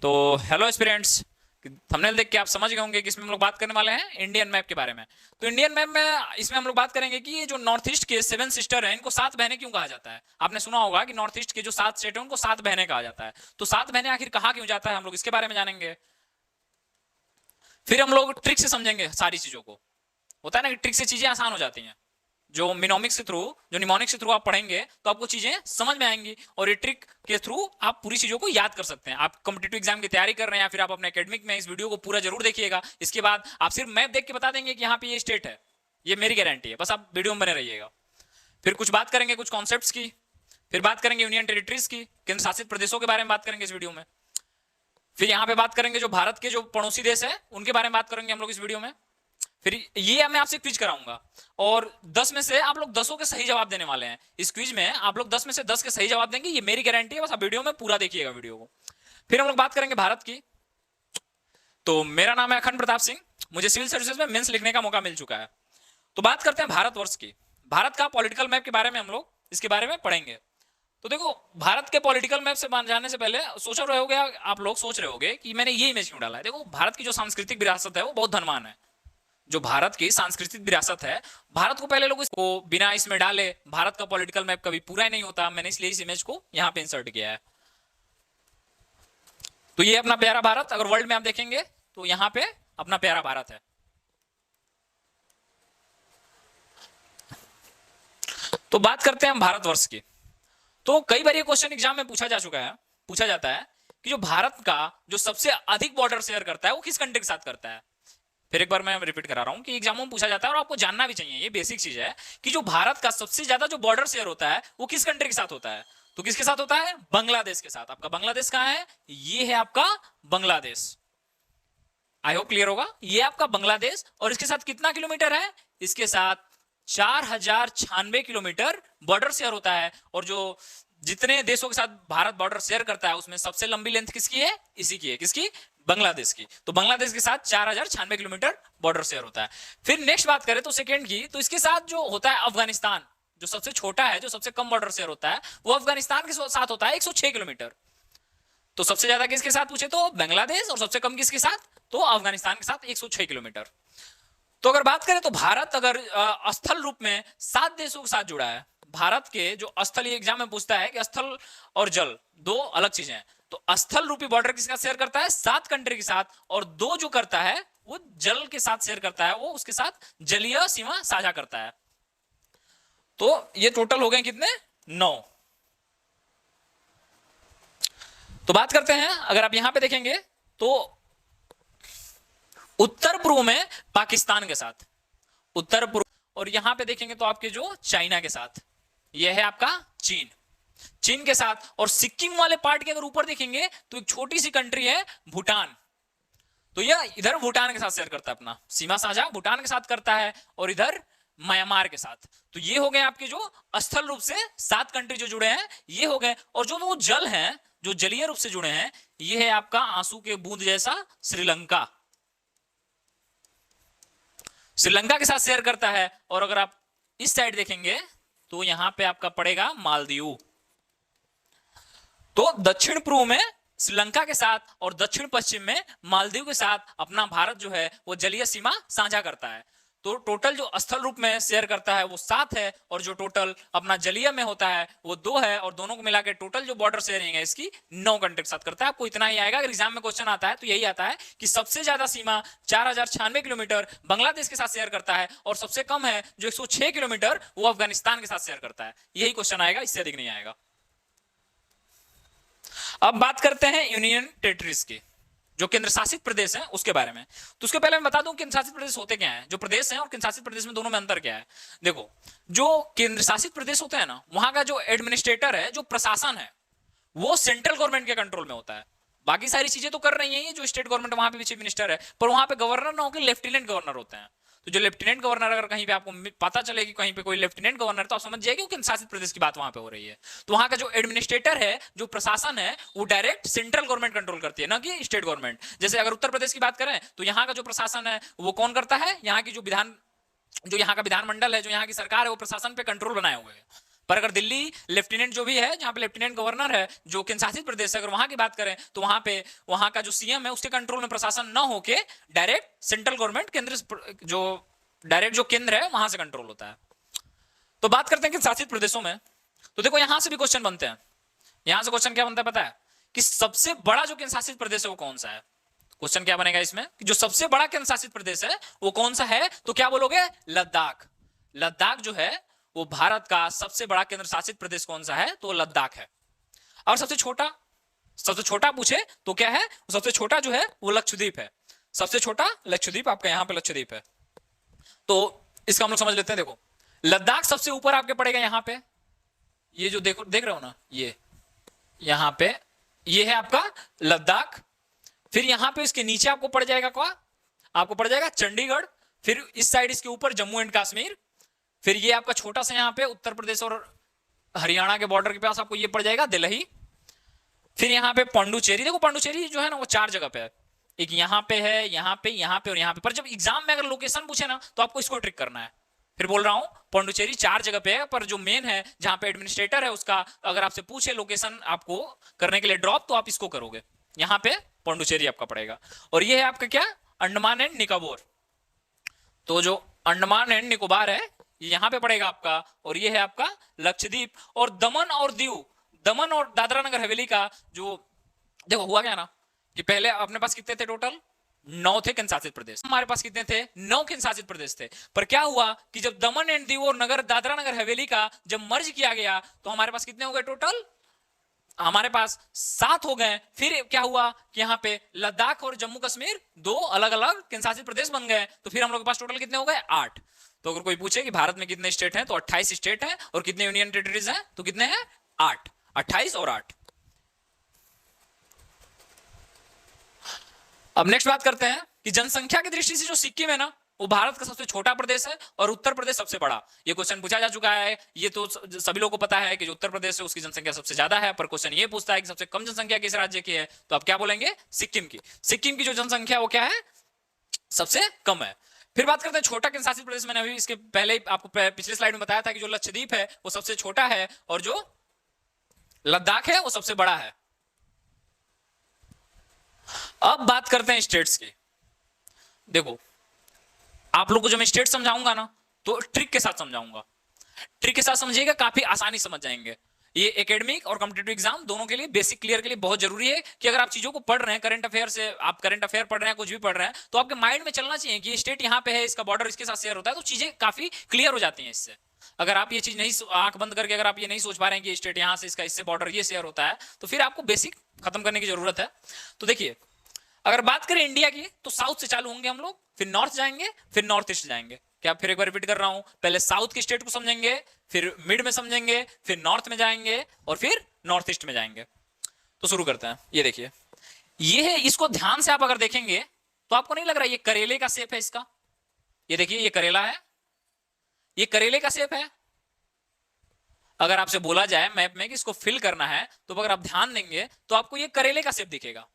तो hello aspirants, thumbnail देख के आप समझ गए होंगे कि इसमें हम लोग बात करने वाले हैं इंडियन मैप के बारे में। तो इंडियन मैप में इसमें हम लोग बात करेंगे कि ये जो नॉर्थ ईस्ट के 7 सिस्टर हैं इनको 7 बहनें क्यों कहा जाता है। आपने सुना होगा कि नॉर्थ ईस्ट के जो 7 स्टेट हैं उनको 7 बहनें कहा जाता है। तो 7 बहनें आखिर कहा क्यों जाता है, हम लोग इसके बारे में जानेंगे। फिर हम लोग ट्रिक से समझेंगे सारी चीजों को। होता है ना कि ट्रिक से चीजें आसान हो जाती हैं। जो मिनोमिक्स के थ्रू, जो निमोनिक्स के थ्रू आप पढ़ेंगे तो आपको चीजें समझ में आएंगी और ये ट्रिक के थ्रू आप पूरी चीजों को याद कर सकते हैं। आप कॉम्पिटिटिव एग्जाम की तैयारी कर रहे हैं या फिर आप अपने एकेडमिक में, इस वीडियो को पूरा जरूर देखिएगा। इसके बाद आप सिर्फ मैप देख के बता देंगे कि यहाँ पे ये स्टेट है, ये मेरी गारंटी है। बस आप वीडियो में बने रहिएगा। फिर कुछ बात करेंगे कुछ कॉन्सेप्ट्स की, फिर बात करेंगे यूनियन टेरिटरीज की, केंद्र शासित प्रदेशों के बारे में बात करेंगे इस वीडियो में। फिर यहाँ पे बात करेंगे जो भारत के जो पड़ोसी देश है उनके बारे में बात करेंगे हम लोग इस वीडियो में। फिर ये मैं आपसे क्विज कराऊंगा और 10 में से आप लोग 10 के सही जवाब देने वाले हैं। इस क्विज में आप लोग 10 में से 10 के सही जवाब देंगे, ये मेरी गारंटी है। बस आप वीडियो में पूरा देखिएगा वीडियो को। फिर हम लोग बात करेंगे भारत की। तो मेरा नाम है अखंड प्रताप सिंह, मुझे सिविल सर्विसेज में मेंस लिखने का मौका मिल चुका है। तो बात करते हैं भारतवर्ष की। भारत का पॉलिटिकल मैप के बारे में हम लोग इसके बारे में पढ़ेंगे। तो देखो, भारत के पॉलिटिकल मैप से जानने से पहले सोच रहे होगे आप लोग, सोच रहे होगे कि मैंने ये इमेज क्यों डाला है। देखो, भारत की जो सांस्कृतिक विरासत है वो बहुत धनवान है। जो भारत की सांस्कृतिक विरासत है, भारत को पहले लोग इसको बिना इसमें डाले भारत का पॉलिटिकल मैप कभी पूरा ही नहीं होता। मैंने इसलिए इस इमेज को यहां पे इंसर्ट किया है। तो ये अपना प्यारा भारत, अगर वर्ल्ड में आप देखेंगे तो यहां पे अपना प्यारा भारत है। तो बात करते हैं हम भारतवर्ष की। तो कई बार ये क्वेश्चन एग्जाम में पूछा जाता है कि जो भारत का जो सबसे अधिक बॉर्डर शेयर करता है वो किस कंट्री के साथ करता है। फिर एक बार मैं रिपीट करा रहा हूं कि एग्जामों में पूछा जाता है और आपको जानना भी चाहिए, ये बेसिक चीज है कि जो भारत का सबसे ज्यादा जो बॉर्डर शेयर होता है वो किस कंट्री के साथ होता है। तो किसके साथ होता है? बांग्लादेश के साथ। आपका बांग्लादेश कहां है? ये है आपका बांग्लादेश। आई होप क्लियर होगा। ये आपका बांग्लादेश, और इसके साथ कितना किलोमीटर है? इसके साथ 4096 किलोमीटर बॉर्डर शेयर होता है। और जो जितने देशों के साथ भारत बॉर्डर शेयर करता है उसमें सबसे लंबी लेंथ किसकी है? इसी की है। किसकी? बांग्लादेश की। तो बांग्लादेश के साथ 4096 किलोमीटर बॉर्डर शेयर होता है। फिर नेक्स्ट बात करें तो सेकंड की, तो इसके साथ जो होता है अफगानिस्तान, जो सबसे छोटा है, जो सबसे कम बॉर्डर शेयर होता है, वो अफगानिस्तान के साथ होता है 106 किलोमीटर। तो सबसे ज्यादा किसके साथ पूछे तो बांग्लादेश, और सबसे कम किसके साथ? तो अफगानिस्तान के साथ 106 किलोमीटर। तो अगर बात करें तो भारत अगर स्थल रूप में 7 देशों के साथ जुड़ा है। भारत के जो स्थल, ये एग्जाम में पूछता है कि स्थल और जल दो अलग चीजें हैं। तो स्थल रूपी बॉर्डर किसके साथ शेयर करता है? 7 कंट्री के साथ। और दो जो करता है वो जल के साथ शेयर करता है, वो उसके साथ जलीय सीमा साझा करता है। तो ये टोटल हो गए कितने? 9। तो बात करते हैं, अगर आप यहां पे देखेंगे तो उत्तर पूर्व में पाकिस्तान के साथ, उत्तर पूर्व, और यहां पे देखेंगे तो आपके जो चाइना के साथ, यह है आपका चीन, चीन के साथ। और सिक्किम वाले पार्ट के अगर ऊपर देखेंगे तो एक छोटी सी कंट्री है भूटान। तो यह इधर भूटान के साथ शेयर करता है, अपना सीमा साझा भूटान के साथ करता है, और इधर म्यांमार के साथ। तो ये हो गए आपके जो स्थल रूप से 7 कंट्री जो जुड़े हैं, ये हो गए। और जो वो जल हैं, जो जलीय रूप से जुड़े हैं, ये है आपका आंसू के बूंद जैसा श्रीलंका, श्रीलंका के साथ शेयर करता है। और अगर आप इस साइड देखेंगे तो यहां पे आपका पड़ेगा मालदीव। तो दक्षिण पूर्व में श्रीलंका के साथ और दक्षिण पश्चिम में मालदीव के साथ अपना भारत जो है वो जलीय सीमा साझा करता है। तो टोटल जो स्थल रूप में शेयर करता है वो 7 है, और जो टोटल अपना जलीय में होता है वो 2 है, और दोनों को मिलाकर टोटल जो बॉर्डर शेयरिंग है इसकी 9 कंट्री के साथ करता है। आपको इतना ही आएगा। अगर एग्जाम में क्वेश्चन आता है तो यही आता है कि सबसे ज्यादा सीमा 4096 किलोमीटर बांग्लादेश के साथ शेयर करता है, और सबसे कम है जो 106 किलोमीटर वो अफगानिस्तान के साथ शेयर करता है। यही क्वेश्चन आएगा, इससे अधिक नहीं आएगा। अब बात करते हैं यूनियन टेरिटरीज की, जो केंद्र शासित प्रदेश हैं उसके बारे में। तो उसके पहले मैं बता दूं केंद्र शासित प्रदेश होते क्या हैं, जो प्रदेश हैं और केंद्र शासित प्रदेश में दोनों में अंतर क्या है। देखो, जो केंद्र शासित प्रदेश होते हैं ना, वहां का जो एडमिनिस्ट्रेटर है, जो प्रशासन है, वो सेंट्रल गवर्नमेंट के कंट्रोल में होता है। बाकी सारी चीजें तो कर रही है जो स्टेट गवर्नमेंट, वहां पे भी चीफ मिनिस्टर है, पर वहां पे गवर्नर ना होकर लेफ्टिनेंट गवर्नर होते हैं। तो जो लेफ्टिनेंट गवर्नर, अगर कहीं पे आपको पता चले कि कहीं पे कोई लेफ्टिनेंट गवर्नर, तो आप समझ जाइए कि केंद्र शासित प्रदेश की बात वहां पे हो रही है। तो वहां का जो एडमिनिस्ट्रेटर है, जो प्रशासन है, वो डायरेक्ट सेंट्रल गवर्नमेंट कंट्रोल करती है, ना कि स्टेट गवर्नमेंट। जैसे अगर उत्तर प्रदेश की बात करें तो यहाँ का जो प्रशासन है वो कौन करता है? यहाँ की जो यहाँ का विधानमंडल है, जो यहाँ की सरकार है, वो प्रशासन पे कंट्रोल बनाए हुए है। पर अगर दिल्ली लेफ्टिनेंट जो भी है, जहां पे लेफ्टिनेंट गवर्नर है, जो केंद्र शासित प्रदेश है, अगर वहां की बात करें तो वहां पे वहां का जो सीएम है उसके कंट्रोल में प्रशासन न होके डायरेक्ट सेंट्रल गवर्नमेंट, केंद्र जो डायरेक्ट जो केंद्र है वहां से कंट्रोल होता है। तो बात करते हैं केंद्र शासित प्रदेशों में, तो देखो यहां से भी क्वेश्चन बनते हैं। यहां से क्वेश्चन क्या बनता है पता है, कि सबसे बड़ा जो केंद्र शासित प्रदेश है वो कौन सा है। क्वेश्चन क्या बनेगा इसमें, कि जो सबसे बड़ा केंद्र शासित प्रदेश है वो कौन सा है, तो क्या बोलोगे, लद्दाख। लद्दाख जो है वो भारत का सबसे बड़ा केंद्र शासित प्रदेश कौन सा है, तो लद्दाख है। और सबसे छोटा पूछे तो क्या है, सबसे छोटा जो है वो लक्षद्वीप है। सबसे छोटा लक्षद्वीप, आपका यहां पे लक्षद्वीप है। तो इसका हम लोग समझ लेते हैं। देखो लद्दाख सबसे ऊपर आपके पड़ेगा यहां पे, ये जो देखो देख रहे हो ना, ये यहां पे ये है आपका लद्दाख। फिर यहां पे इसके नीचे आपको पड़ जाएगा क्या, आपको पड़ जाएगा चंडीगढ़। फिर इस साइड इसके ऊपर जम्मू एंड कश्मीर। फिर ये आपका छोटा सा यहां पे उत्तर प्रदेश और हरियाणा के बॉर्डर के पास आपको ये पड़ जाएगा दिल्ली। फिर यहाँ पे पांडुचेरी, देखो पांडुचेरी जो है ना वो 4 जगह पे है, एक यहाँ पे है, यहाँ पे, यहाँ पे और यहाँ पे। पर जब एग्जाम में अगर लोकेशन पूछे ना तो आपको इसको ट्रिक करना है। फिर बोल रहा हूं पांडुचेरी 4 जगह पे है, पर जो मेन है जहां पे एडमिनिस्ट्रेटर है उसका अगर आपसे पूछे लोकेशन आपको करने के लिए ड्रॉप, तो आप इसको करोगे। यहाँ पे पांडुचेरी आपका पड़ेगा। और ये है आपका क्या, अंडमान एंड निकोबार। तो जो अंडमान एंड निकोबार है ये यहां पे पड़ेगा आपका। और ये है आपका लक्षद्वीप। और दमन और दीव, दमन और दादरा नगर हवेली का जो, देखो हुआ क्या ना, कि पहले अपने पास कितने थे टोटल, 9 थे केंद्र शासित प्रदेश। हमारे पास कितने थे, 9 केंद्र शासित प्रदेश थे। पर क्या हुआ कि जब दमन एंड दीव और नगर दादरा नगर हवेली का जब मर्ज किया गया तो हमारे पास कितने हो गए टोटल, हमारे पास 7 हो गए। फिर क्या हुआ कि यहाँ पे लद्दाख और जम्मू कश्मीर 2 अलग अलग केंद्र शासित प्रदेश बन गए। तो फिर हम लोग के पास टोटल कितने हो गए, 8। तो अगर कोई पूछे कि भारत में कितने स्टेट हैं, तो 28 स्टेट हैं। और कितने यूनियन टेरिटरीज हैं, तो कितने हैं, 8। 28 और 8। अब नेक्स्ट बात करते हैं कि जनसंख्या की दृष्टि से जो सिक्किम है ना वो भारत का सबसे छोटा प्रदेश है और उत्तर प्रदेश सबसे बड़ा। ये क्वेश्चन पूछा जा चुका है। ये तो सभी लोगों को पता है कि जो उत्तर प्रदेश है उसकी जनसंख्या सबसे ज्यादा है। पर क्वेश्चन ये पूछता है कि सबसे कम जनसंख्या किस राज्य की है, तो आप क्या बोलेंगे, सिक्किम की। सिक्किम की जो जनसंख्या वो क्या है, सबसे कम है। फिर बात करते हैं छोटा केंद्र शासित प्रदेश। मैंने अभी इसके पहले आपको पिछले स्लाइड में बताया था कि जो लक्षद्वीप है वो सबसे छोटा है और जो लद्दाख है वो सबसे बड़ा है। अब बात करते हैं स्टेट्स की। देखो आप लोग को जो मैं स्टेट समझाऊंगा ना तो ट्रिक के साथ समझाऊंगा। ट्रिक के साथ समझिएगा, काफी आसानी समझ जाएंगे। ये एकेडमिक और कॉम्पिटिटिव एग्जाम दोनों के लिए, बेसिक क्लियर के लिए बहुत जरूरी है कि अगर आप चीजों को पढ़ रहे हैं, करंट अफेयर से आप करंट अफेयर पढ़ रहे हैं, कुछ भी पढ़ रहे हैं, तो आपके माइंड में चलना चाहिए कि ये स्टेट यहाँ पे है, इसका बॉर्डर इसके साथ शेयर होता है। तो चीजें काफी क्लियर हो जाती हैं इससे। अगर आप ये चीज नहीं, आंख बंद करके अगर आप ये नहीं सोच पा रहे हैं कि स्टेट यहाँ से इसका इससे बॉर्डर ये शेयर होता है, तो फिर आपको बेसिक खत्म करने की जरूरत है। तो देखिए अगर बात करें इंडिया की तो साउथ से चालू होंगे हम लोग, फिर नॉर्थ जाएंगे, फिर नॉर्थ ईस्ट जाएंगे। क्या, फिर एक बार रिपीट कर रहा हूं, पहले साउथ की स्टेट को समझेंगे, फिर मिड में समझेंगे, फिर नॉर्थ में जाएंगे और फिर नॉर्थ ईस्ट में जाएंगे। तो शुरू करते हैं। ये देखिए ये है, इसको ध्यान से आप अगर देखेंगे तो आपको नहीं लग रहा ये करेले का शेप है इसका। ये देखिए ये करेला है, ये करेले का शेप है। अगर आपसे बोला जाए मैप में कि इसको फिल करना है तो अगर आप ध्यान देंगे तो आपको ये करेले का शेप दिखेगा।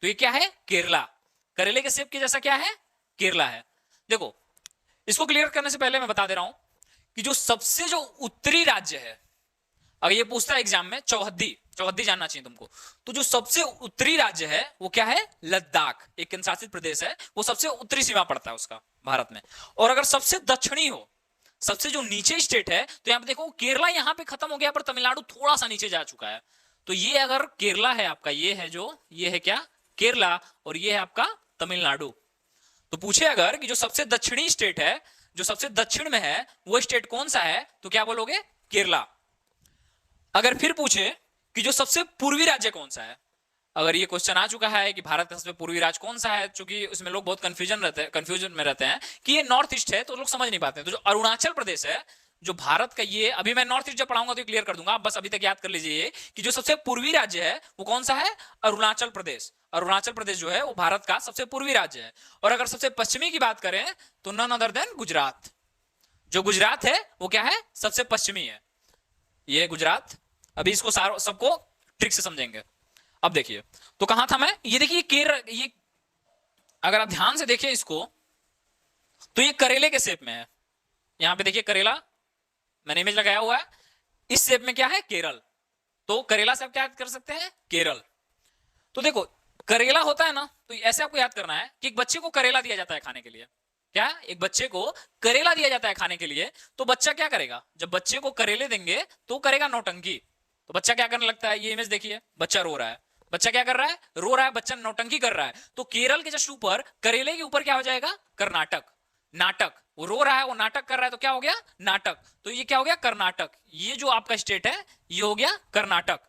तो ये क्या है, केरला। करेले के शेप के जैसा क्या है, केरला है। देखो इसको क्लियर करने से पहले मैं बता दे रहा हूं कि जो सबसे जो उत्तरी राज्य है, अगर ये पूछता है एग्जाम में, चौहद्दी, चौहद्दी जानना चाहिए तुमको। तो जो सबसे उत्तरी राज्य है वो क्या है, लद्दाख, एक केंद्र शासित प्रदेश है। वो सबसे उत्तरी सीमा पड़ता है उसका भारत में। और अगर सबसे दक्षिणी हो, सबसे जो नीचे स्टेट है, तो यहां पे देखो केरला यहां पे खत्म हो गया, पर तमिलनाडु थोड़ा सा नीचे जा चुका है। तो ये अगर केरला है आपका, ये है जो, ये है क्या, केरला, और ये है आपका तमिलनाडु। तो पूछे अगर कि जो सबसे दक्षिणी स्टेट है, जो सबसे दक्षिण में है, वो स्टेट कौन सा है, तो क्या बोलोगे, केरला। अगर फिर पूछे कि जो सबसे पूर्वी राज्य कौन सा है, अगर ये क्वेश्चन आ चुका है कि भारत का सबसे पूर्वी राज्य कौन सा है, चूंकि उसमें लोग बहुत कंफ्यूजन में रहते हैं कि ये नॉर्थ ईस्ट है, तो लोग समझ नहीं पाते हैं। तो जो अरुणाचल प्रदेश है, जो भारत का, ये अभी मैं नॉर्थ ईस्ट जब पढ़ाऊंगा तो क्लियर कर दूंगा, बस अभी तक याद कर लीजिए कि जो सबसे पूर्वी राज्य है वो कौन सा है, अरुणाचल प्रदेश। अरुणाचल प्रदेश जो है वो भारत का सबसे पूर्वी राज्य है। और अगर सबसे पश्चिमी की बात करें तो नन अदर देन गुजरात। जो गुजरात है वो क्या है, सबसे पश्चिमी है, ये है गुजरात। अभी इसको सबको ट्रिक से समझेंगे। अब देखिए तो कहां था मैं, ये देखिए केरल, ये अगर आप ध्यान से देखिए इसको तो ये करेले के शेप में है। यहां पे देखिए करेला, मैंने इमेज लगाया हुआ है। इस शेप में क्या है, केरल। तो करेला से आप क्या याद कर सकते हैं, केरल। तो देखो करेला होता है ना, तो ऐसे आपको याद करना है कि एक बच्चे को करेला दिया जाता है खाने के लिए। क्या, एक बच्चे को करेला दिया जाता है खाने के लिए, तो बच्चा क्या करेगा, जब बच्चे को करेले देंगे तो करेगा नौटंकी। तो बच्चा क्या करने लगता है, ये इमेज देखिए, बच्चा रो रहा है। बच्चा क्या कर रहा है, रो रहा है, बच्चा नौटंकी कर रहा है। तो केरल के जस्ट ऊपर, करेले के ऊपर क्या हो जाएगा, कर्नाटक। नाटक, वो रो रहा है, वो नाटक कर रहा है, तो क्या हो गया, नाटक। तो ये क्या हो गया, कर्नाटक। ये जो आपका स्टेट है ये हो गया कर्नाटक।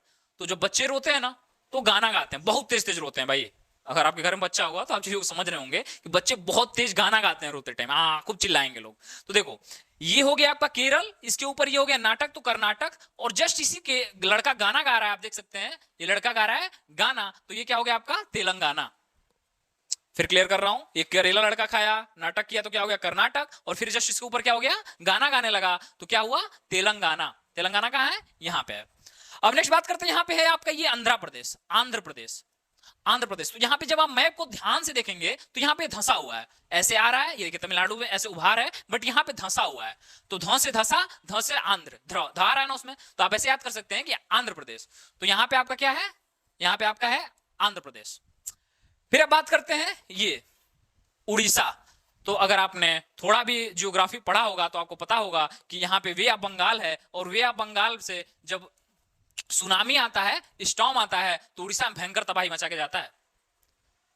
तो जो बच्चे रोते हैं ना, तो गाना गाते हैं, बहुत तेज तेज रोते हैं भाई। अगर आपके घर में बच्चा होगा तो आप चीजों को समझ रहे होंगे कि बच्चे बहुत तेज गाना गाते हैं रोते टाइम, खूब चिल्लाएंगे लोग। तो देखो ये हो गया आपका केरल, इसके ऊपर ये हो गया नाटक, तो कर्नाटक। और जस्ट इसी के लड़का गाना गा रहा है, आप देख सकते हैं ये लड़का गा रहा है गाना, तो ये क्या हो गया आपका, तेलंगाना। फिर क्लियर कर रहा हूं, ये करेला लड़का खाया, नाटक किया, तो क्या हो गया, कर्नाटक। और फिर जस्ट इसके ऊपर क्या हो गया, गाना गाने लगा, तो क्या हुआ, तेलंगाना। तेलंगाना कहां है, यहां पे है। अब नेक्स्ट बात करते हैं, यहां पे है आपका ये आंध्र प्रदेश, आंध्र प्रदेश, आंध्र प्रदेश। तो यहाँ पे जब आप मैप को ध्यान से देखेंगे तो यहाँ पे धंसा हुआ है, ऐसे आ रहा है, ये देखिए तमिलनाडु में ऐसे उभार है, बट यहाँ पे धंसा हुआ है। तो ध से धसा, ध से आंध्र, धा रहा है ना उसमें, तो आप ऐसे याद कर सकते हैं कि आंध्र प्रदेश। तो यहाँ पे आपका क्या है, यहाँ पे आपका है आंध्र प्रदेश। फिर अब बात करते हैं ये उड़ीसा। तो अगर आपने थोड़ा भी जियोग्राफी पढ़ा होगा तो आपको पता होगा कि यहाँ पे वे ऑफ बंगाल है, और वे ऑफ बंगाल से जब सुनामी आता है, स्टॉर्म आता है, तो उड़ीसा में भयंकर तबाही मचा के जाता है।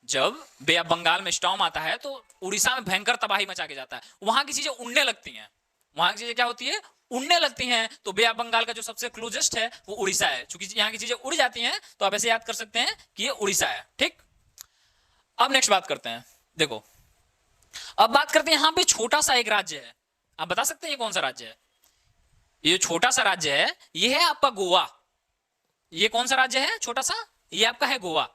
जब बे ऑफ बंगाल में स्टॉर्म आता है तो उड़ीसा में भयंकर तबाही मचा के जाता है, वहां की चीजें उड़ने लगती हैं। वहां की चीजें क्या होती है, उड़ने लगती हैं। तो बे ऑफ बंगाल का जो सबसे क्लोजेस्ट है वो उड़ीसा है। चूंकि यहाँ की चीजें उड़ जाती हैं तो आप ऐसे याद कर सकते हैं कि ये उड़ीसा है, ठीक। अब नेक्स्ट बात करते हैं, देखो अब बात करते हैं, यहां पे छोटा सा एक राज्य है, आप बता सकते हैं ये कौन सा राज्य है। ये छोटा सा राज्य है, ये है आपका गोवा। ये कौन सा राज्य है छोटा सा, ये आपका है गोवा।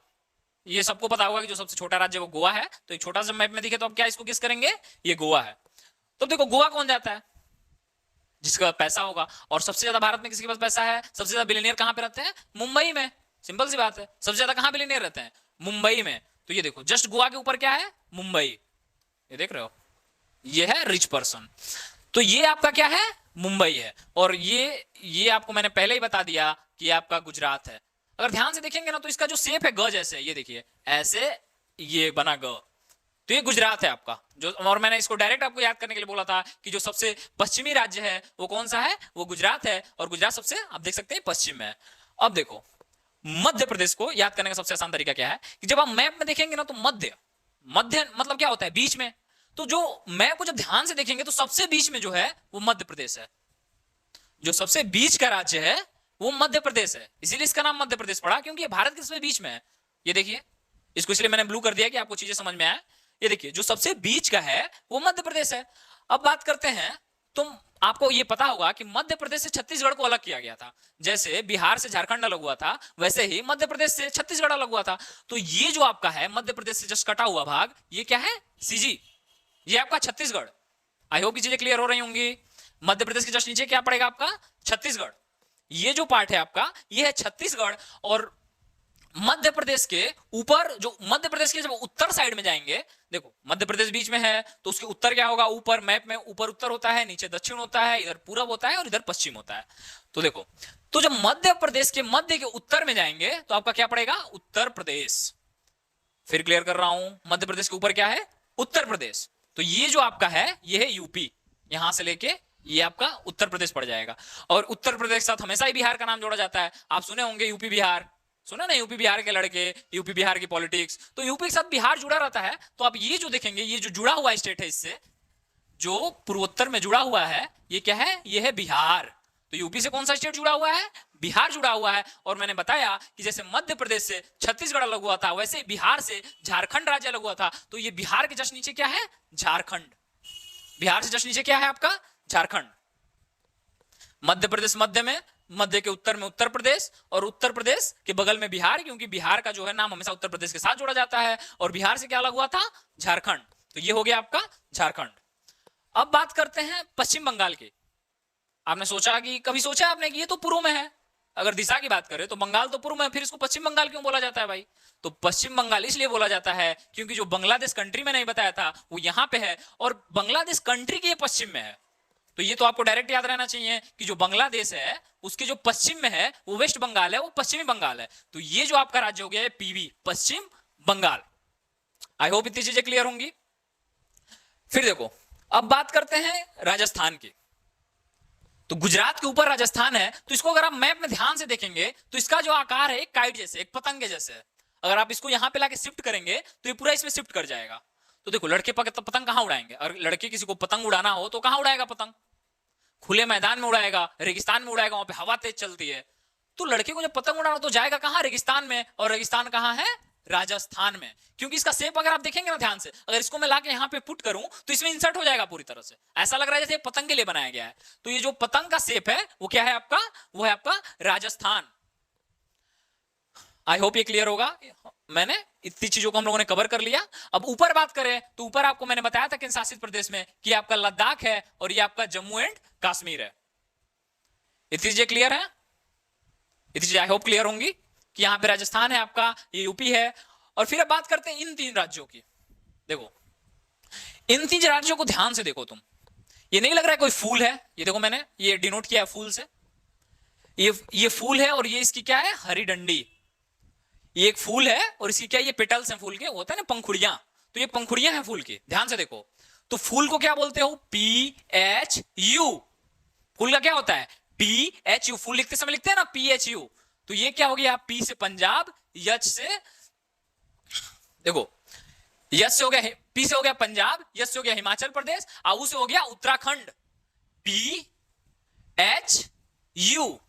ये सबको पता होगा कि जो सबसे छोटा राज्य वो गोवा है। तो एक छोटा सा मैप में दिखे तो आप क्या इसको किस करेंगे, ये गोवा है। तो देखो गोवा कौन जाता है, जिसके पास पैसा होगा। और सबसे ज्यादा भारत में किसके पास पैसा है, सबसे ज्यादा बिलियनियर कहां पे रहते हैं, मुंबई में। सिंपल सी बात है, सबसे ज्यादा कहां बिलियनियर रहते हैं, मुंबई में। तो ये देखो जस्ट गोवा के ऊपर क्या है, मुंबई, ये देख रहे हो, ये है रिच पर्सन। तो ये आपका क्या है, मुंबई है। और ये आपको मैंने पहले ही बता दिया कि आपका गुजरात है। अगर ध्यान से देखेंगे ना तो इसका जो शेप है ग जैसे, ये देखिए ऐसे ये बना ग, तो ये गुजरात है आपका। जो, और मैंने इसको डायरेक्ट आपको याद करने के लिए बोला था कि जो सबसे पश्चिमी राज्य है वो कौन सा है, वो गुजरात है। और गुजरात सबसे आप देख सकते हैं पश्चिम में है। अब देखो मध्य प्रदेश को याद करने का सबसे आसान तरीका क्या है कि जब आप मैप में देखेंगे ना तो मध्य, मध्य मतलब क्या होता है, बीच में। तो जो मैप को जब ध्यान से देखेंगे तो सबसे बीच में जो है वो मध्य प्रदेश है। जो सबसे बीच का राज्य है वो मध्य प्रदेश है, इसीलिए इसका नाम मध्य प्रदेश पड़ा, क्योंकि ये भारत के सबसे बीच में है। ये देखिए, इसको इसलिए मैंने ब्लू कर दिया कि आपको चीजें समझ में आए। ये देखिए जो सबसे बीच का है वो मध्य प्रदेश है। अब बात करते हैं, तुम आपको ये पता होगा कि मध्य प्रदेश से छत्तीसगढ़ को अलग किया गया था। जैसे बिहार से झारखंड अलग हुआ था, वैसे ही मध्य प्रदेश से छत्तीसगढ़ अलग हुआ था। तो ये जो आपका है मध्य प्रदेश से जस्ट कटा हुआ भाग, ये क्या है, सीजी, ये आपका छत्तीसगढ़। आई होप की चीजें क्लियर हो रही होंगी। मध्य प्रदेश के जस्ट नीचे क्या पड़ेगा आपका, छत्तीसगढ़। ये जो पार्ट है आपका ये है छत्तीसगढ़। और मध्य प्रदेश के ऊपर, जो मध्य प्रदेश के जब उत्तर साइड में जाएंगे, देखो मध्य प्रदेश बीच में है तो उसके उत्तर क्या होगा, ऊपर मैप में ऊपर उत्तर होता है, नीचे दक्षिण होता है, इधर पूरब होता है और इधर पश्चिम होता है। तो देखो, तो जब मध्य प्रदेश के मध्य के उत्तर में जाएंगे तो आपका क्या पड़ेगा, उत्तर प्रदेश। फिर क्लियर कर रहा हूं, मध्य प्रदेश के ऊपर क्या है, उत्तर प्रदेश। तो ये जो आपका है ये है यूपी, यहां से लेके ये आपका उत्तर प्रदेश पड़ जाएगा। और उत्तर प्रदेश के साथ हमेशा ही बिहार का नाम जोड़ा जाता है। आप सुने होंगे यूपी बिहार, सुना ना, यूपी बिहार के लड़के, यूपी बिहार की पॉलिटिक्स। तो यूपी के साथ बिहार जुड़ा रहता है। तो आप ये जो देखेंगे, ये जो जुड़ा हुआ स्टेट है इससे, जो पूर्वोत्तर में जुड़ा हुआ है, ये क्या है, ये है बिहार। तो यूपी से कौन सा स्टेट जुड़ा हुआ है, बिहार जुड़ा हुआ है। और मैंने बताया कि जैसे मध्य प्रदेश से छत्तीसगढ़ अलग हुआ था, वैसे बिहार से झारखंड राज्य अलग हुआ था। तो ये बिहार के जस्ट नीचे क्या है, झारखंड। बिहार से जस्ट नीचे क्या है आपका, झारखंड। मध्य प्रदेश मध्य में, मध्य के उत्तर में उत्तर प्रदेश, और उत्तर प्रदेश के बगल में बिहार, क्योंकि बिहार का जो है नाम हमेशा उत्तर प्रदेश के साथ जोड़ा जाता है। और बिहार से क्या अलग हुआ था, झारखंड। तो ये हो गया आपका झारखंड। अब बात करते हैं पश्चिम बंगाल की। आपने सोचा कि, कभी सोचा आपने कि ये तो पूर्व में है, अगर दिशा की बात करें तो बंगाल तो पूर्व में, फिर इसको पश्चिम बंगाल क्यों बोला जाता है भाई। तो पश्चिम बंगाल इसलिए बोला जाता है क्योंकि जो बांग्लादेश कंट्री में नहीं बताया था वो यहां पे है, और बांग्लादेश कंट्री के पश्चिम में है। तो ये तो आपको डायरेक्ट याद रहना चाहिए कि जो बांग्लादेश है उसके जो पश्चिम में है वो वेस्ट बंगाल है, वो पश्चिमी बंगाल है। तो ये जो आपका राज्य हो गया है पीवी, पश्चिम बंगाल। आई होप इतनी चीजें क्लियर होंगी। फिर देखो अब बात करते हैं राजस्थान की। तो गुजरात के ऊपर राजस्थान है, तो इसको अगर आप मैप में ध्यान से देखेंगे तो इसका जो आकार है एक काइट जैसे, एक पतंग जैसे है। अगर आप इसको यहां पे लाके शिफ्ट करेंगे तो ये पूरा इसमें शिफ्ट कर जाएगा। तो देखो लड़के पतंग कहां उड़ाएंगे? अगर लड़के किसी को पतंग उड़ाना हो तो कहां उड़ाएगा पतंग? खुले मैदान में उड़ाएगा, रेगिस्तान में उड़ाएगा, वहां पे हवा तेज चलती है। तो लड़के को जब पतंग उड़ाना तो जाएगा कहां? रेगिस्तान में। और रेगिस्तान कहां है? राजस्थान में। क्योंकि इसका शेप अगर आप देखेंगे ना ध्यान से, अगर इसको मैं लाके यहाँ पे पुट करूं तो इसमें इंसर्ट हो जाएगा पूरी तरह से। ऐसा लग रहा है जैसे पतंग के लिए बनाया गया है। तो ये जो पतंग का शेप है वो क्या है आपका? वो है आपका राजस्थान। आई होप ये क्लियर होगा। मैंने इतनी चीजों को हम लोगों ने कवर कर लिया। अब ऊपर बात करें तो ऊपर आपको मैंने बताया था केंद्र शासित प्रदेश में कि आपका लद्दाख है और ये आपका जम्मू एंड कश्मीर है। इतनी चीजें क्लियर है? इतनी चीजें आई होप क्लियर होंगी कि यहां पे राजस्थान है आपका, ये यूपी है। और फिर अब बात करते हैं इन तीन राज्यों की। देखो इन तीन राज्यों को ध्यान से देखो तुम। ये नहीं लग रहा है कोई फूल है? ये देखो मैंने ये डिनोट किया है फूल से। ये फूल है और ये इसकी क्या है? हरी डंडी। ये एक फूल है और इसकी क्या? ये पेटल्स हैं फूल के, होता है ना पंखुड़ियां। तो ये पंखुड़ियां हैं फूल की, ध्यान से देखो। तो फूल को क्या बोलते हो? PHU। फूल का क्या होता है? PHU। फूल लिखते समय लिखते हैं ना PHU। तो ये क्या हो गया? P से पंजाब, यच से देखो, यस से हो गया, पी से हो गया पंजाब, यस से हो गया हिमाचल प्रदेश, आऊ से हो गया उत्तराखंड। PHU।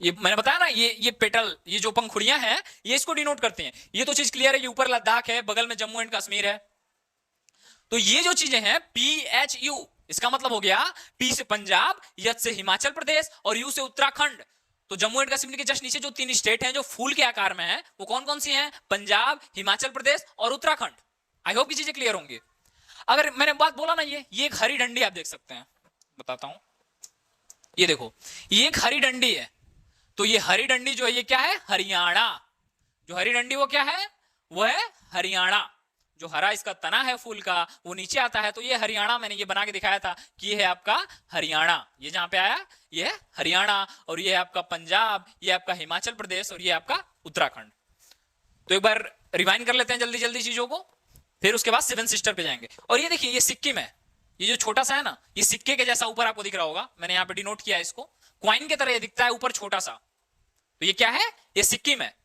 ये मैंने बताया ना, ये पेटल, ये जो पंखुड़ियां हैं ये इसको डिनोट करते हैं। ये तो चीज क्लियर है। ये ऊपर लद्दाख है, बगल में जम्मू एंड कश्मीर है। तो ये जो चीजें हैं PHU, इसका मतलब हो गया P से पंजाब, यच से हिमाचल प्रदेश और यू से उत्तराखंड। तो जम्मू एंड कश्मीर के जस्ट नीचे जो तीन स्टेट हैं जो फूल के आकार में है वो कौन कौन सी हैं? पंजाब, हिमाचल प्रदेश और उत्तराखंड। आई होप की चीजें क्लियर होंगी। अगर मैंने बात बोला ना, ये एक हरी डंडी आप देख सकते हैं, बताता हूं। ये देखो ये एक हरी डंडी है। तो ये हरी डंडी जो है ये क्या है? हरियाणा। जो हरी डंडी वो क्या है? वो है हरियाणा। जो हरा इसका तना है फूल का वो नीचे आता है, तो ये हरियाणा। मैंने ये बना के दिखाया था कि ये है आपका हरियाणा। ये जहां पे आया ये है हरियाणा, और ये है आपका पंजाब, ये आपका हिमाचल प्रदेश और ये आपका उत्तराखंड। तो एक बार रिवाइंड कर लेते हैं जल्दी जल्दी चीजों को, फिर उसके बाद सेवन सिस्टर पे जाएंगे। और ये देखिए ये सिक्किम है। ये जो छोटा सा है ना, ये सिक्के के जैसा ऊपर आपको दिख रहा होगा, मैंने यहाँ पे डिनोट किया है इसको। क्वाइन की तरह ये दिखता है ऊपर छोटा सा। तो ये क्या है? ये सिक्किम है।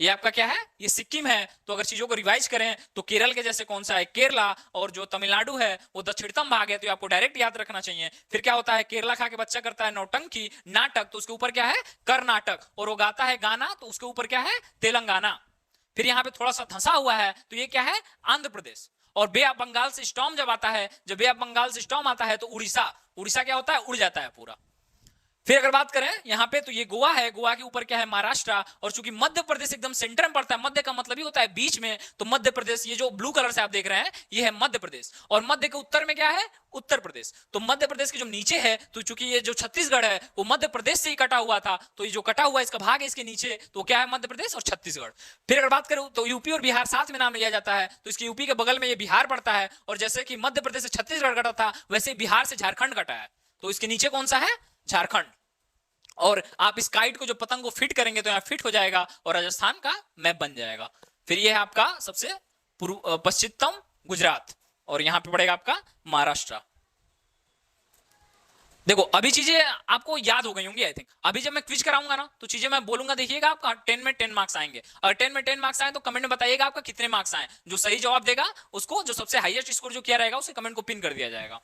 ये आपका क्या है? ये सिक्किम है। तो अगर चीजों को रिवाइज करें तो केरल के जैसे कौन सा है? केरला। और जो तमिलनाडु है वो दक्षिणतम भाग है, तो आपको डायरेक्ट याद रखना चाहिए। फिर क्या होता है? केरला खा के बच्चा करता है नौटंकी, नाटक, तो उसके ऊपर क्या है? कर्नाटक। और वो गाता है गाना, तो उसके ऊपर क्या है? तेलंगाना। फिर यहाँ पे थोड़ा सा धंसा हुआ है, तो ये क्या है? आंध्र प्रदेश। और बे ऑफ बंगाल से स्टॉर्म जब आता है, जब बे ऑफ बंगाल से स्टॉर्म आता है तो उड़ीसा। उड़ीसा क्या होता है? उड़ जाता है पूरा। फिर अगर बात करें यहाँ पे तो ये गोवा है। गोवा के ऊपर क्या है? महाराष्ट्र। और चूंकि मध्य प्रदेश एकदम सेंटर में पड़ता है, मध्य का मतलब ही होता है बीच में, तो मध्य प्रदेश, ये जो ब्लू कलर से आप देख रहे हैं ये है मध्य प्रदेश। और मध्य के उत्तर में क्या है? उत्तर प्रदेश। तो मध्य प्रदेश के जो नीचे है, तो चूंकि ये जो छत्तीसगढ़ है वो मध्य प्रदेश से ही कटा हुआ था, तो ये जो कटा हुआ है इसका भाग है इसके नीचे, तो क्या है? मध्य प्रदेश और छत्तीसगढ़। फिर अगर बात करूं तो यूपी और बिहार साथ में नाम लिया जाता है, तो इसके यूपी के बगल में ये बिहार पड़ता है। और जैसे कि मध्य प्रदेश से छत्तीसगढ़ कटा था, वैसे बिहार से झारखंड कटा है, तो इसके नीचे कौन सा है? झारखंड। और आप इस काइट को जो पतंग को फिट करेंगे तो यहां फिट हो जाएगा और राजस्थान का मैप बन जाएगा। फिर यह है आपका सबसे पश्चिमतम गुजरात, और यहां पे पड़ेगा आपका महाराष्ट्र। देखो अभी चीजें आपको याद हो गई होंगी आई थिंक। अभी जब मैं क्विज कराऊंगा ना तो चीजें मैं बोलूंगा, देखिएगा आपका 10 में 10 मार्क्स आएंगे। और 10 में 10 मार्क्स आए तो कमेंट में बताइएगा आपका कितने मार्क्स आए। जो सही जवाब देगा उसको, जो सबसे हाईएस्ट स्कोर जो किया रहेगा उसे कमेंट को पिन कर दिया जाएगा।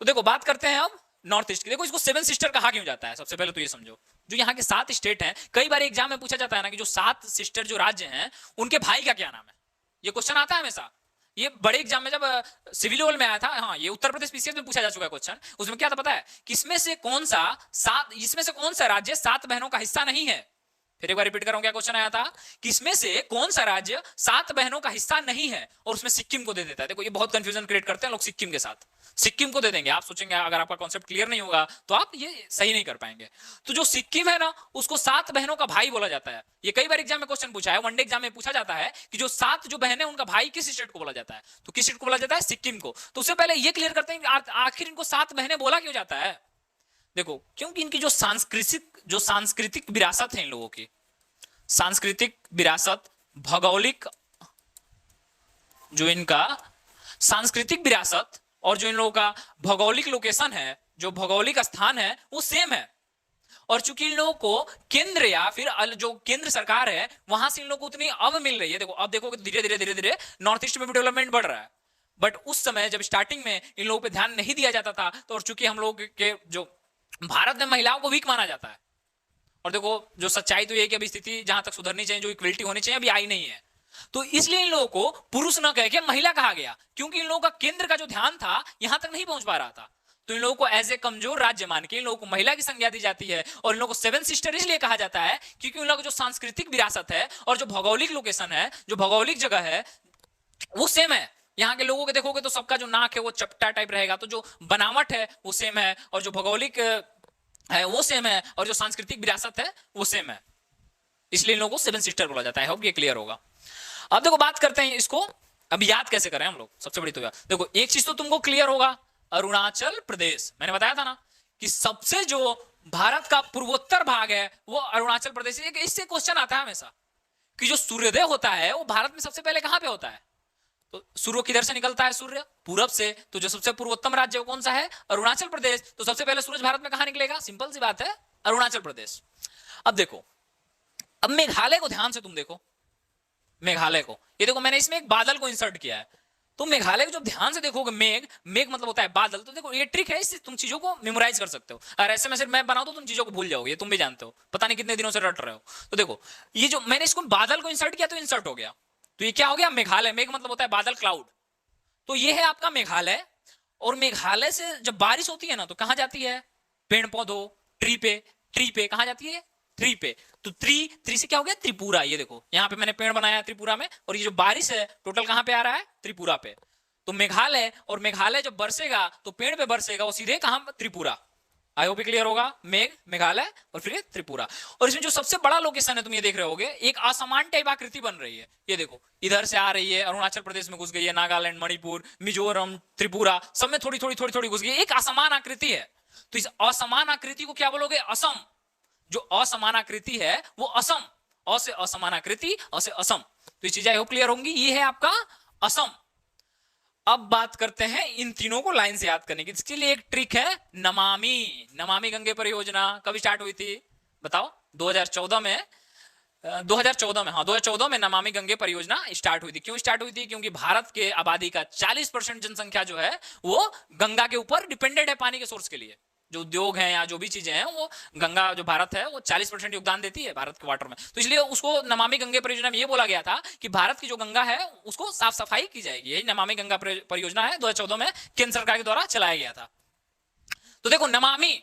तो देखो बात करते हैं अब नॉर्थ ईस्ट की। देखो इसको सेवन सिस्टर कहा क्यों जाता है? सबसे पहले तो ये समझो, जो यहाँ के 7 स्टेट हैं, कई बार एग्जाम में पूछा जाता है ना कि जो 7 सिस्टर जो राज्य हैं उनके भाई का क्या नाम है। ये क्वेश्चन आता है हमेशा। ये बड़े एग्जाम में जब सिविल लेवल में आया था, हाँ ये उत्तर प्रदेश पीसीएस में पूछा जा चुका है क्वेश्चन। उसमें क्या था पता है? इसमें से कौन सा राज्य 7 बहनों का हिस्सा नहीं है? फिर एक बार रिपीट कर रहा हूं, क्या क्वेश्चन आया था कि इसमें से कौन सा राज्य 7 बहनों का हिस्सा नहीं है और उसमें सिक्किम को दे देता है। देखो ये बहुत कंफ्यूजन क्रिएट करते हैं लोग सिक्किम के साथ, सिक्किम को दे देंगे। आप सोचेंगे अगर आपका कॉन्सेप्ट क्लियर नहीं होगा तो आप ये सही नहीं कर पाएंगे। तो जो सिक्किम है ना, उसको 7 बहनों का भाई बोला जाता है। ये कई बार एग्जाम में क्वेश्चन पूछा है, वनडे एग्जाम में पूछा जाता है कि जो 7 जो बहनें उनका भाई किस स्टेट को बोला जाता है, तो किस स्टेट को बोला जाता है, सिक्किम को। तो उससे पहले ये क्लियर करते हैं कि आखिर इनको 7 बहनें बोला क्यों जाता है। देखो क्योंकि इनकी जो सांस्कृतिक विरासत है, इन लोगों की सांस्कृतिक विरासत, भौगोलिक जो इनका सांस्कृतिक विरासत और जो इन लोगों का भौगोलिक लोकेशन है, जो भौगोलिक स्थान है वो सेम है। और चूंकि इन लोगों को केंद्र या फिर जो केंद्र सरकार है वहां से इन लोगों को उतनी अब मिल रही है। देखो अब देखो धीरे धीरे नॉर्थ ईस्ट में भी डेवलपमेंट बढ़ रहा है, बट उस समय जब स्टार्टिंग में इन लोगों पे ध्यान नहीं दिया जाता था, तो और चूंकि हम लोग के जो भारत में महिलाओं को वीक माना जाता है, और देखो जो सच्चाई तो ये है कि अभी स्थिति जहां तक सुधरनी चाहिए, जो इक्वलिटी होनी चाहिए, अभी आई नहीं है। तो इसलिए इन लोगों को पुरुष न कह के महिला कहा गया, क्योंकि इन लोगों का केंद्र का जो ध्यान था यहां तक नहीं पहुंच पा रहा था। तो इन लोगों को एज ए कमजोर राज्य मान के इन लोगों को महिला की संज्ञा दी जाती है। और इन लोगों को 7 सिस्टर इसलिए कहा जाता है क्योंकि उन लोगों को जो सांस्कृतिक विरासत है और जो भौगोलिक लोकेशन है, जो भौगोलिक जगह है, वो सेम है। यहाँ के लोगों के देखोगे तो सबका जो नाक है वो चपटा टाइप रहेगा, तो जो बनावट है वो सेम है, और जो भौगोलिक है वो सेम है, और जो सांस्कृतिक विरासत है वो सेम है। इसलिए इन लोगों को 7 सिस्टर बोला जाता है। होप ये क्लियर होगा। अब देखो बात करते हैं इसको, अब याद कैसे करें हम लोग, सबसे बड़ी तो याद देखो, एक चीज तो तुमको क्लियर होगा, अरुणाचल प्रदेश। मैंने बताया था ना कि सबसे जो भारत का पूर्वोत्तर भाग है वो अरुणाचल प्रदेश। इससे क्वेश्चन आता है हमेशा कि जो सूर्योदय होता है वो भारत में सबसे पहले कहां पे होता है। तो सूर्य किधर से निकलता है, सूर्य पूरब से। तो जो सबसे पूर्वोत्तम राज्य कौन सा है, अरुणाचल प्रदेश। तो सबसे पहले सूरज भारत में कहां निकलेगा, सिंपल सी बात है, अरुणाचल प्रदेश। अब देखो, अब मेघालय को ध्यान से तुम देखो, मेघालय को, ये देखो मैंने इसमें एक बादल को इंसर्ट किया है। तो मेघालय को जब ध्यान से देखोगे, मेघ मतलब होता है बादल। तो देखो ये ट्रिक है, इससे तुम चीजों को मेमोराइज कर सकते हो। और ऐसे में सिर्फ मैप बनाओ तो तुम चीजों को भूल जाओगे, ये तुम भी जानते हो, पता नहीं कितने दिनों से रट रहे हो। तो देखो ये जो मैंने इसको बादल को इंसर्ट किया तो इंसर्ट हो गया, तो ये क्या हो गया, मेघालय। मेघ मतलब होता है बादल, क्लाउड। तो ये है आपका मेघालय। और मेघालय से जब बारिश होती है ना तो कहां जाती है, पेड़ पौधों, ट्री पे कहां जाती है, ट्री पे। तो ट्री से क्या हो गया, त्रिपुरा। ये देखो यहाँ पे मैंने पेड़ बनाया त्रिपुरा में, और ये जो बारिश है टोटल कहां पे आ रहा है, त्रिपुरा पे। तो मेघालय, और मेघालय जब बरसेगा तो पेड़ पे बरसेगा, वो सीधे कहां, त्रिपुरा। आई होप क्लियर होगा, मेघालय और फिर त्रिपुरा। और इसमें जो सबसे बड़ा लोकेशन है तुम ये देख रहे होगे, एक असमान टाइप आकृति बन रही है। ये देखो इधर से आ रही है, अरुणाचल प्रदेश में घुस गई है, नागालैंड, मणिपुर, मिजोरम, त्रिपुरा, सब में थोड़ी थोड़ी घुस गई, एक असमान आकृति है। तो इस असमान आकृति को क्या बोलोगे, असम। जो असमान आकृति है वो असम, अ से असमान आकृति, अ से असम। तो ये चीजें आई होप क्लियर होंगी। ये है आपका असम। अब बात करते हैं इन तीनों को लाइन से याद करने की। इसके लिए एक ट्रिक है, नमामि गंगे परियोजना कब स्टार्ट हुई थी बताओ, 2014 में। 2014 में नमामि गंगे परियोजना स्टार्ट हुई थी। क्यों स्टार्ट हुई थी, क्योंकि भारत के आबादी का 40% जनसंख्या जो है वो गंगा के ऊपर डिपेंडेंट है पानी के सोर्स के लिए। जो उद्योग हैं या जो भी चीजें हैं, वो गंगा जो भारत है वो 40% योगदान देती है भारत के वाटर में। तो इसलिए उसको नमामि गंगे परियोजना में ये बोला गया था कि भारत की जो गंगा है उसको साफ सफाई की जाएगी। यही नमामि गंगा परियोजना है, 2014 में केंद्र सरकार के द्वारा चलाया गया था। तो देखो नमामि,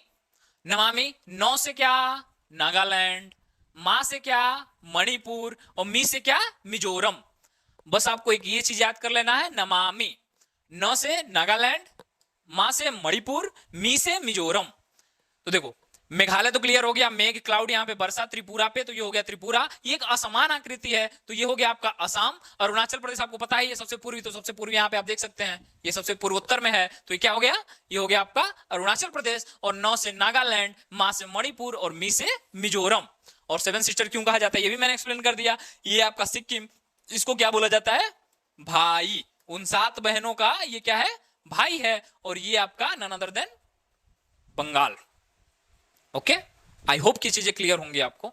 नौ से क्या, नागालैंड, मा से क्या, मणिपुर, और मी से क्या, मिजोरम। बस आपको एक ये चीज याद कर लेना है, नमामि, नौ से नागालैंड, मा से मणिपुर, मी से मिजोरम। तो देखो मेघालय तो क्लियर हो गया, मेघ क्लाउड यहाँ पे बरसा त्रिपुरा पे, तो ये हो गया त्रिपुरा। ये एक असमान आकृति है, तो ये हो गया आपका असम। अरुणाचल प्रदेश आपको पता है ये सबसे पूर्वी, तो सबसे पूर्वी यहाँ पे आप देख सकते हैं, ये सबसे पूर्वोत्तर में है। तो ये क्या हो गया, ये हो गया आपका अरुणाचल प्रदेश। और नौ से नागालैंड, मा से मणिपुर, और मी से मिजोरम। और 7 सिस्टर क्यों कहा जाता है ये भी मैंने एक्सप्लेन कर दिया। ये आपका सिक्किम, इसको क्या बोला जाता है, भाई। उन 7 बहनों का ये क्या है, भाई है। और ये आपका none other than Bengal. Okay, I hope की चीजें क्लियर होंगी आपको।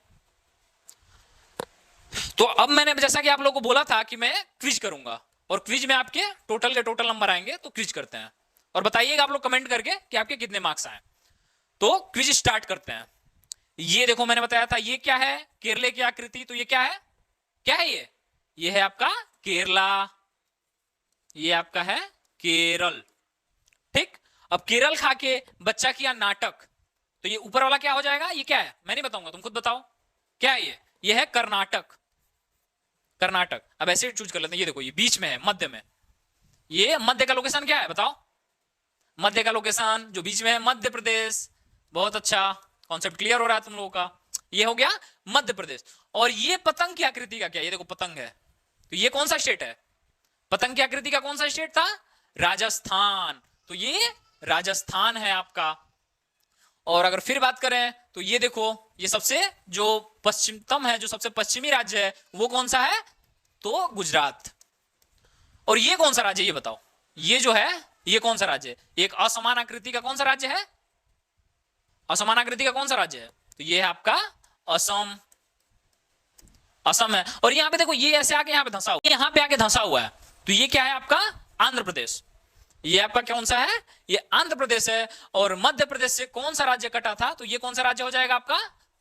तो अब मैंने जैसा कि आप लोगों को बोला था कि मैं क्विज करूंगा, और क्विज में आपके टोटल के टोटल नंबर आएंगे। तो क्विज करते हैं, और बताइएगा आप लोग कमेंट करके कि आपके कितने मार्क्स आए। तो क्विज स्टार्ट करते हैं। ये देखो मैंने बताया था ये क्या है, केरले की आकृति। तो ये क्या है, क्या है ये है आपका केरला, ये आपका है केरल। ठीक, अब केरल खा के बच्चा किया नाटक, तो ये ऊपर वाला क्या हो जाएगा, ये क्या है मैं नहीं बताऊंगा, तुम खुद बताओ क्या है ये है कर्नाटक। कर्नाटक। अब ऐसे चूज कर लेते हैं, ये देखो ये बीच में है, मध्य में। ये मध्य का लोकेशन क्या है बताओ? मध्य का लोकेशन जो बीच में है, मध्य प्रदेश। बहुत अच्छा, कॉन्सेप्ट क्लियर हो रहा है तुम लोगों का। ये हो गया मध्य प्रदेश। और ये पतंग की आकृति का क्या, ये देखो पतंग है, तो ये कौन सा स्टेट है? पतंग की आकृति का कौन सा स्टेट था? राजस्थान। तो ये राजस्थान है आपका। और अगर फिर बात करें तो ये देखो, ये सबसे जो पश्चिमतम है, जो सबसे पश्चिमी राज्य है, वो कौन सा है? तो गुजरात। और ये कौन सा राज्य, ये बताओ? ये जो है, ये कौन सा राज्य है? एक असमान आकृति का कौन सा राज्य है? असमान आकृति का कौन सा राज्य है? तो ये है आपका असम। असम है। और यहां पे देखो, ये ऐसे आके यहां पे धंसा हुआ, यहां पे आके धंसा हुआ है, तो ये क्या है आपका? आंध्र प्रदेश। ये आपका कौन सा है? ये आंध्र प्रदेश है। और मध्य प्रदेश से कौन सा राज्य कटा था? तो ये कौन सा राज्य हो जाएगा आपका?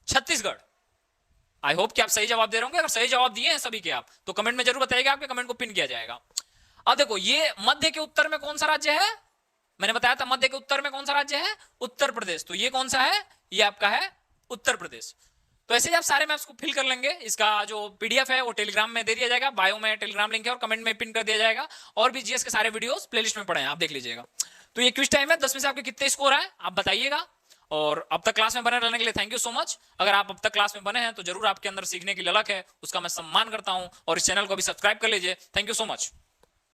छत्तीसगढ़। आई होप कि आप सही जवाब दे रहे होंगे। अगर सही जवाब दिए हैं सभी के आप, तो कमेंट में जरूर बताइएगा, आपके कमेंट को पिन किया जाएगा। अब देखो, ये मध्य के उत्तर में कौन सा राज्य है? मैंने बताया था मध्य के उत्तर में कौन सा राज्य है? उत्तर प्रदेश। तो ये कौन सा है? ये आपका है उत्तर प्रदेश। तो ऐसे ही आप सारे मैप्स को फिल कर लेंगे। इसका जो पीडीएफ है वो टेलीग्राम में दे दिया जाएगा, बायो में टेलीग्राम लिंक है और कमेंट में पिन कर दिया जाएगा। और भी जीएस के सारे वीडियोस प्लेलिस्ट में पड़े हैं, आप देख लीजिएगा। तो ये क्विज टाइम है, 10 में से आपके कितने स्कोर है आप बताइएगा। और अब तक क्लास में बने रहने के लिए थैंक यू सो मच। अगर आप अब तक क्लास में बने हैं तो जरूर आपके अंदर सीखने की ललक है, उसका मैं सम्मान करता हूं। और इस चैनल को भी सब्सक्राइब कर लीजिए। Thank you so much.